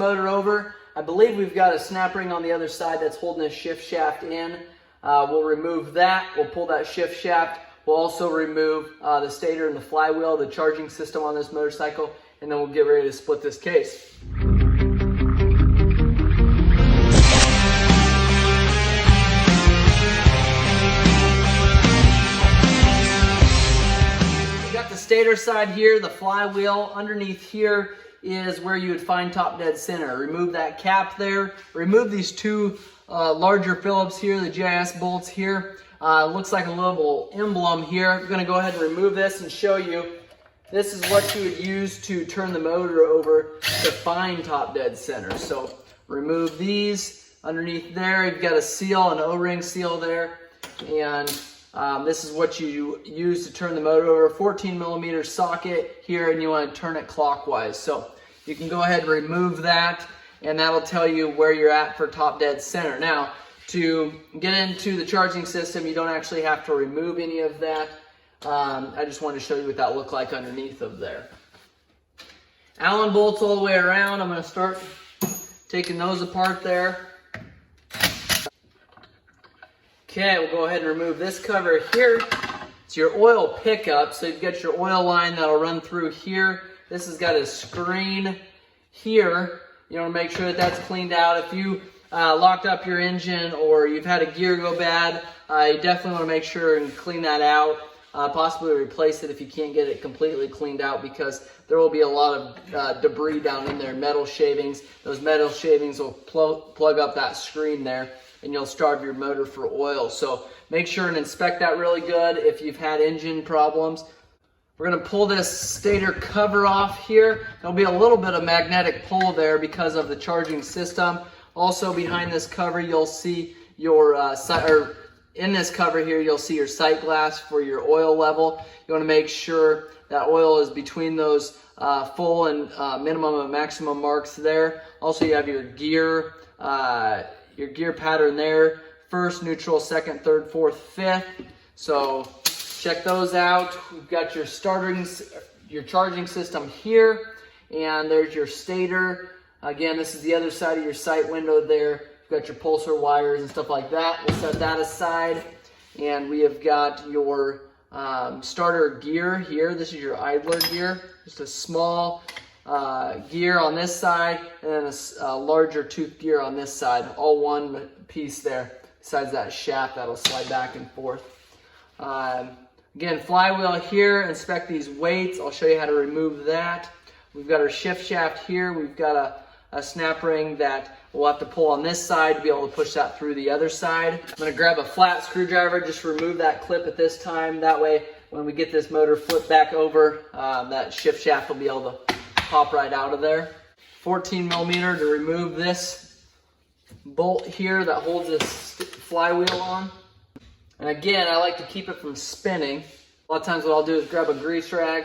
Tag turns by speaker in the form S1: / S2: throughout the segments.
S1: Motor over. I believe we've got a snap ring on the other side that's holding this shift shaft in. We'll remove that. We'll pull that shift shaft. We'll also remove the stator and the flywheel, the charging system on this motorcycle, and then we'll get ready to split this case. We got the stator side here, the flywheel. Underneath here is where you would find top dead center. Remove that cap there. Remove these two larger Phillips here, the GIS bolts here. Looks like a little emblem here. I'm gonna go ahead and remove this and show you. This is what you would use to turn the motor over to find top dead center. So remove these. Underneath there, you've got a seal, an O-ring seal there. And this is what you use to turn the motor over. 14mm socket here, and you want to turn it clockwise. So you can go ahead and remove that, and that'll tell you where you're at for top dead center. Now, to get into the charging system, you don't actually have to remove any of that. I just wanted to show you what that looked like underneath of there. Allen bolts all the way around. I'm going to start taking those apart there. Okay, we'll go ahead and remove this cover here. It's your oil pickup, so you've got your oil line that'll run through here. This has got a screen here. You want to make sure that that's cleaned out. If you locked up your engine or you've had a gear go bad, you definitely want to make sure and clean that out. Possibly replace it if you can't get it completely cleaned out, because there will be a lot of debris down in there, metal shavings. Those metal shavings will plug up that screen there, and you'll starve your motor for oil. So make sure and inspect that really good if you've had engine problems. We're going to pull this stator cover off here. There'll be a little bit of magnetic pull there because of the charging system. Also behind this cover, you'll see your in this cover here, you'll see your sight glass for your oil level. You want to make sure that oil is between those full and minimum and maximum marks there. Also, you have your gear pattern there. First, neutral, second, third, fourth, fifth. So check those out. We've got your charging system here, and there's your stator. Again, this is the other side of your sight window there. You've got your pulsar wires and stuff like that. We'll set that aside. And we have got your starter gear here. This is your idler gear. Just a small gear on this side, and then a larger tooth gear on this side. All one piece there, besides that shaft that'll slide back and forth. Again, flywheel here. Inspect these weights. I'll show you how to remove that. We've got our shift shaft here. We've got a snap ring that we'll have to pull on this side to be able to push that through the other side. I'm going to grab a flat screwdriver, just remove that clip at this time. That way, when we get this motor flipped back over, that shift shaft will be able to pop right out of there. 14mm to remove this bolt here that holds this flywheel on. And again, I like to keep it from spinning. A lot of times what I'll do is grab a grease rag,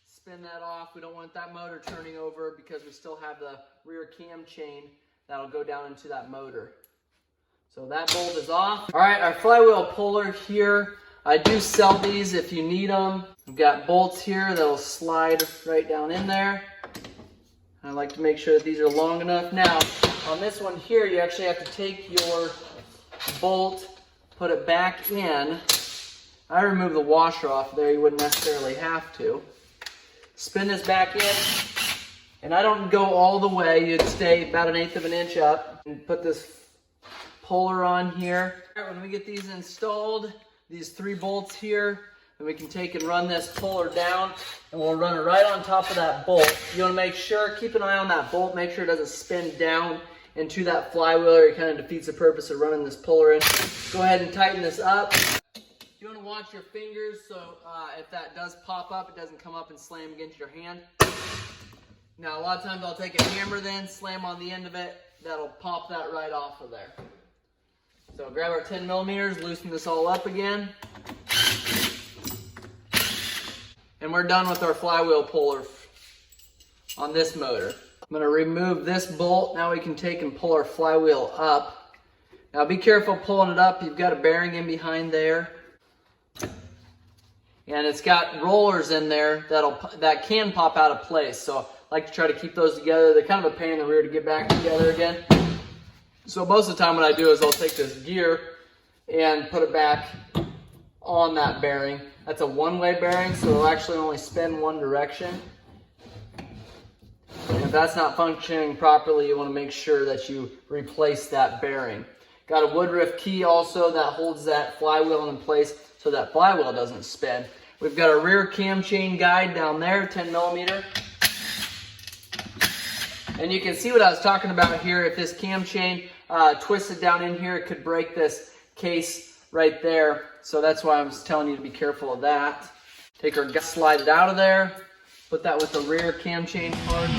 S1: spin that off. We don't want that motor turning over because we still have the rear cam chain that'll go down into that motor. So that bolt is off. All right, our flywheel puller here. I do sell these if you need them. I've got bolts here that'll slide right down in there. I like to make sure that these are long enough. Now, on this one here, you actually have to take your bolt, put it back in. I removed the washer off there. You wouldn't necessarily have to. Spin this back in, and I don't go all the way. You'd stay about 1/8 of an inch up, and put this puller on here. When we get these installed, these 3 bolts here, and we can take and run this puller down, and we'll run it right on top of that bolt. You want to make sure, keep an eye on that bolt, make sure it doesn't spin down into that flywheel, or it kind of defeats the purpose of running this puller in. Go ahead and tighten this up. You want to watch your fingers, so if that does pop up, it doesn't come up and slam against your hand. Now, a lot of times I'll take a hammer then, slam on the end of it. That'll pop that right off of there. So grab our 10mm, loosen this all up again. And we're done with our flywheel puller on this motor. I'm going to remove this bolt. Now we can take and pull our flywheel up. Now be careful pulling it up. You've got a bearing in behind there. And it's got rollers in there that can pop out of place. So I like to try to keep those together. They're kind of a pain in the rear to get back together again. So most of the time what I do is I'll take this gear and put it back on that bearing. That's a one-way bearing, so it'll actually only spin one direction. And if that's not functioning properly, you want to make sure that you replace that bearing. Got a Woodruff key also that holds that flywheel in place so that flywheel doesn't spin. We've got a rear cam chain guide down there, 10 millimeter. And you can see what I was talking about here. If this cam chain twisted down in here, it could break this case right there. So that's why I was telling you to be careful of that. Take our slide it out of there. Put that with the rear cam chain part.